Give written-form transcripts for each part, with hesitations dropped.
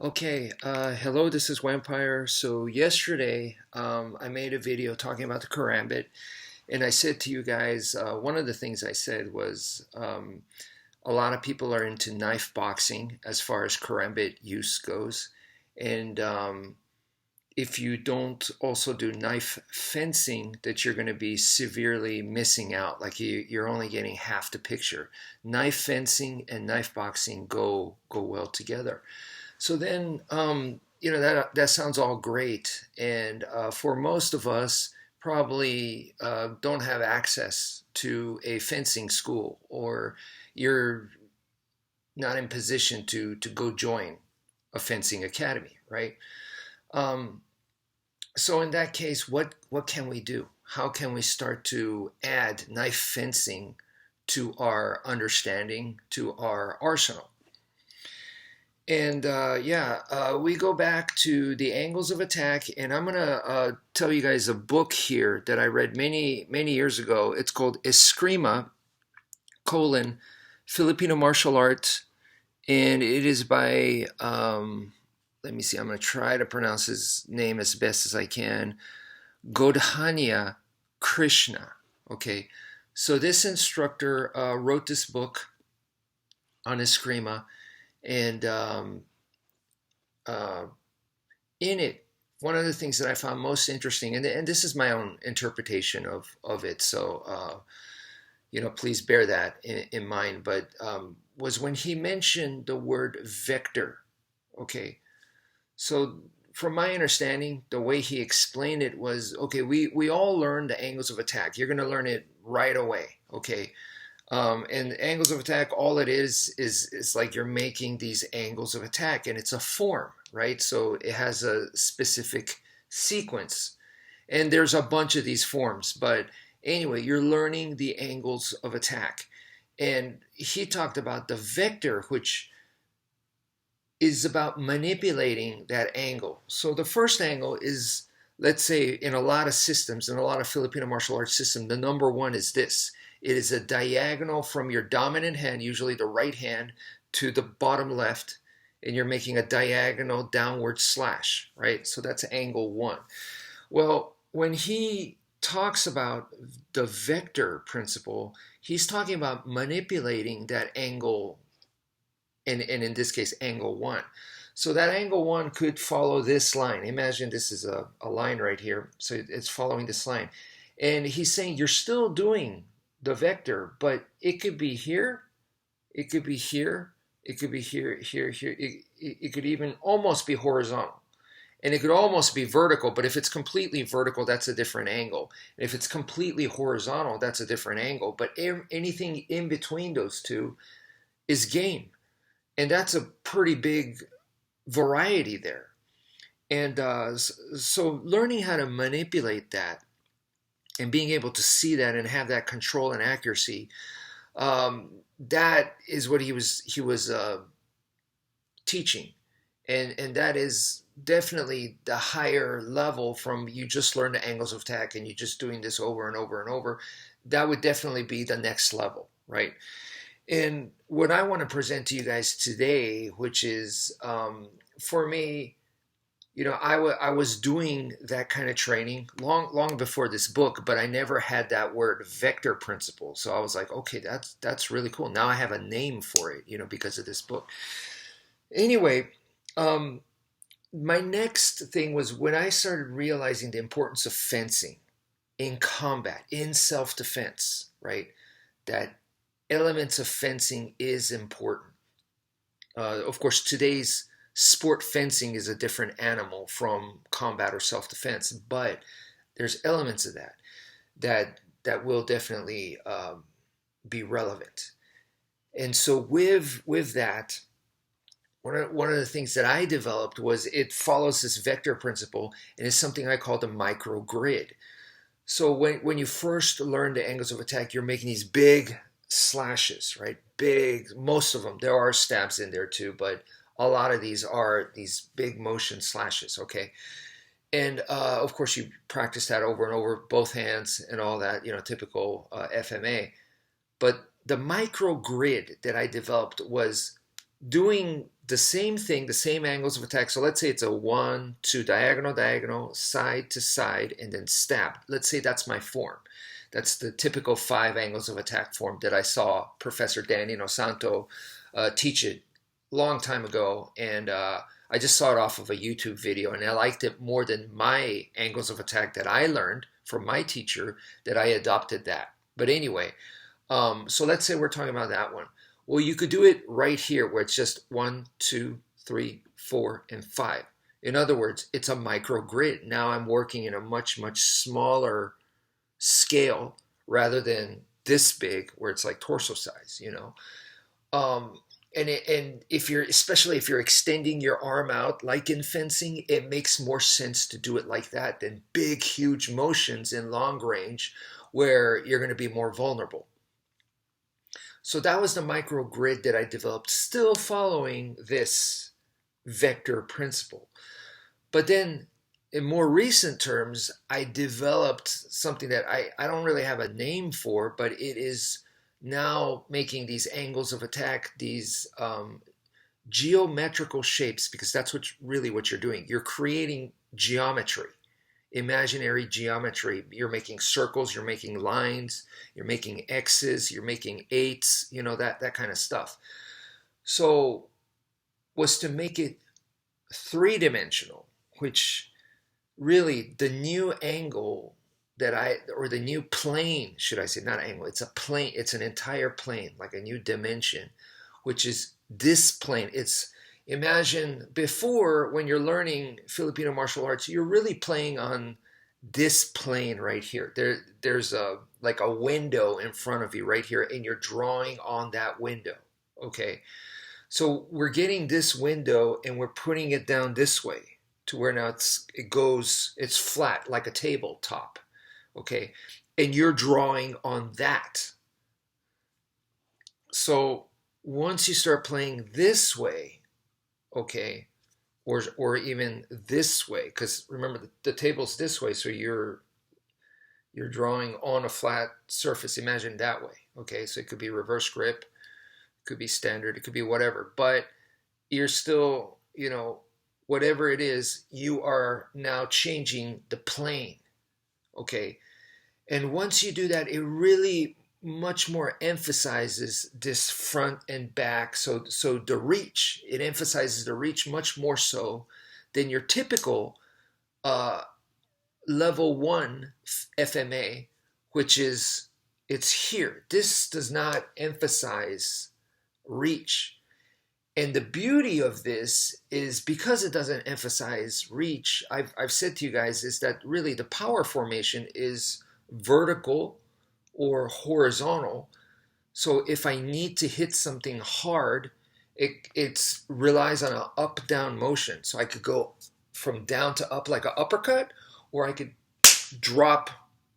Okay, hello, this is Wmpyr. So yesterday, I made a video talking about the Karambit, and I said to you guys, one of the things I said was a lot of people are into knife boxing as far as Karambit use goes, and if you don't also do knife fencing, that you're going to be severely missing out. Like you're only getting half the picture. Knife fencing and knife boxing go well together. So then, that sounds all great, and for most of us, probably don't have access to a fencing school, or you're not in position to go join a fencing academy, right? Um, so in that case, what can we do? How can we start to add knife fencing to our understanding, to our arsenal? And we go back to the angles of attack, and I'm gonna tell you guys a book here that I read many years ago. It's called Escrima: Filipino Martial Arts, and it is by let me see. I'm gonna try to pronounce his name as best as I can. Godhania Krishna. Okay, so this instructor wrote this book on Escrima, and uh, in it, one of the things that I found most interesting, and this is my own interpretation of it, so please bear that in mind, but was when he mentioned the word vector. Okay, so from my understanding, the way he explained it was, okay, we all learn the angles of attack. You're going to learn it right away, okay? And angles of attack, all it is like you're making these angles of attack, and it's a form, right? So it has a specific sequence, and there's a bunch of these forms. But anyway, you're learning the angles of attack, and he talked about the vector, which is about manipulating that angle. So the first angle is, let's say, in a lot of systems, in a lot of Filipino martial arts systems, the number one is this. It is a diagonal from your dominant hand, usually the right hand, to the bottom left, and you're making a diagonal downward slash, right? So that's angle one. Well, when he talks about the vector principle, he's talking about manipulating that angle, and in this case, angle one. So that angle one could follow this line. Imagine this is a line right here. So it's following this line. And he's saying you're still doing the vector, but it could be here, it could be here, it could be here, here, here. It could even almost be horizontal. And it could almost be vertical, but if it's completely vertical, that's a different angle. And if it's completely horizontal, that's a different angle. But anything in between those two is game. And that's a pretty big variety there. And so learning how to manipulate that and being able to see that and have that control and accuracy, that is what he was teaching, and that is definitely the higher level from you just learn the angles of attack and you're just doing this over and over and over. That would definitely be the next level, right? And what I want to present to you guys today, which is for me, I was doing that kind of training long before this book, but I never had that word vector principle. So I was like, okay, that's really cool. Now I have a name for it, because of this book. Anyway, my next thing was when I started realizing the importance of fencing in combat, in self-defense, right? That elements of fencing is important. Of course, today's sport fencing is a different animal from combat or self-defense, but there's elements of that will definitely be relevant. And so with that, one of the things that I developed was it follows this vector principle, and it's something I call the microgrid. So when you first learn the angles of attack, you're making these big slashes, right? Big, most of them. There are stabs in there too, but a lot of these are these big motion slashes, okay? And of course, you practice that over and over, both hands and all that, typical FMA. But the micro grid that I developed was doing the same thing, the same angles of attack. So let's say it's a 1, 2, diagonal, diagonal, side to side, and then stab. Let's say that's my form. That's the typical 5 angles of attack form that I saw Professor Danny Nosanto teach it long time ago. And I just saw it off of a YouTube video, and I liked it more than my angles of attack that I learned from my teacher, that I adopted that. But anyway, so let's say we're talking about that one. Well, you could do it right here where it's just 1, 2, 3, 4, and 5. In other words, it's a micro grid. Now I'm working in a much, much smaller scale rather than this big where it's like torso size, you know. And if you're, especially if you're extending your arm out like in fencing, it makes more sense to do it like that than big, huge motions in long range where you're going to be more vulnerable. So that was the micro grid that I developed, still following this vector principle. But then in more recent terms, I developed something that I don't really have a name for, but it is now making these angles of attack, these geometrical shapes, because that's really what you're doing. You're creating geometry, imaginary geometry. You're making circles, you're making lines, you're making X's, you're making 8s, you know, that kind of stuff. So was to make it 3-dimensional, which really the new angle or the new plane, should I say, not angle, it's a plane, it's an entire plane, like a new dimension, which is this plane. Imagine before, when you're learning Filipino martial arts, you're really playing on this plane right here. There's like a window in front of you right here, and you're drawing on that window, okay? So we're getting this window and we're putting it down this way to where now it's flat like a tabletop, okay? And you're drawing on that. So once you start playing this way, okay, or even this way, because remember the table's this way, so you're drawing on a flat surface. Imagine that way, okay? So it could be reverse grip, it could be standard, it could be whatever, but you're still, you know, whatever it is, you are now changing the plane, okay? And once you do that, it really much more emphasizes this front and back. So the reach, it emphasizes the reach much more so than your typical level 1 FMA, which is, it's here. This does not emphasize reach. And the beauty of this is, because it doesn't emphasize reach, I've said to you guys, is that really the power formation is vertical or horizontal. So if I need to hit something hard, it relies on an up-down motion. So I could go from down to up like an uppercut, or I could drop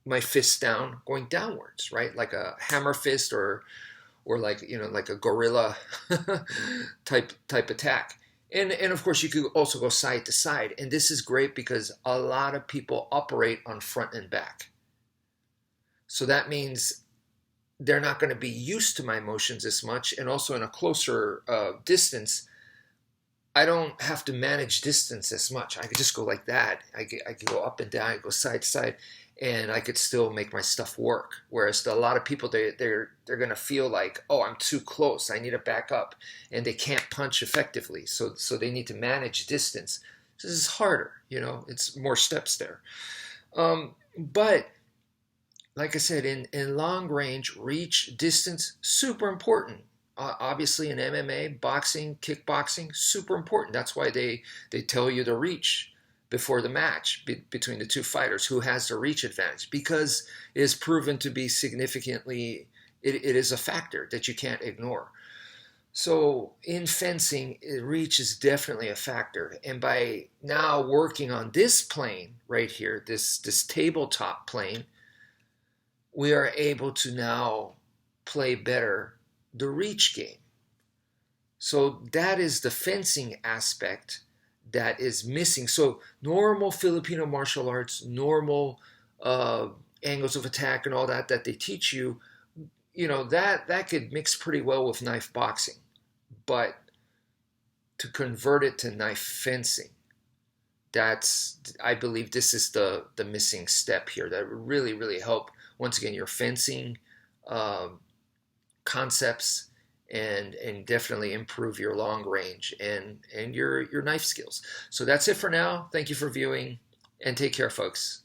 my fist down going downwards, right? Like a hammer fist, or like, you know, like a gorilla type attack. And of course you could also go side to side. And this is great because a lot of people operate on front and back. So that means they're not going to be used to my motions as much. And also in a closer distance, I don't have to manage distance as much. I could just go like that. I could go up and down, I could go side to side, and I could still make my stuff work. Whereas a lot of people, they're going to feel like, oh, I'm too close, I need to back up, and they can't punch effectively. So they need to manage distance. This is harder, you know, it's more steps there. But like I said, in long range, reach, distance, super important. Obviously in MMA, boxing, kickboxing, super important. That's why they tell you the reach before the match between the two fighters, who has the reach advantage, because it is proven to be significantly, it is a factor that you can't ignore. So in fencing, reach is definitely a factor. And by now working on this plane right here, this tabletop plane, we are able to now play better the reach game. So that is the fencing aspect that is missing. So normal Filipino martial arts, normal angles of attack and all that they teach you, you know, that could mix pretty well with knife boxing. But to convert it to knife fencing. I believe this is the missing step here that would really, really help, once again, your fencing concepts, and definitely improve your long range and your knife skills. So that's it for now. Thank you for viewing, and take care, folks.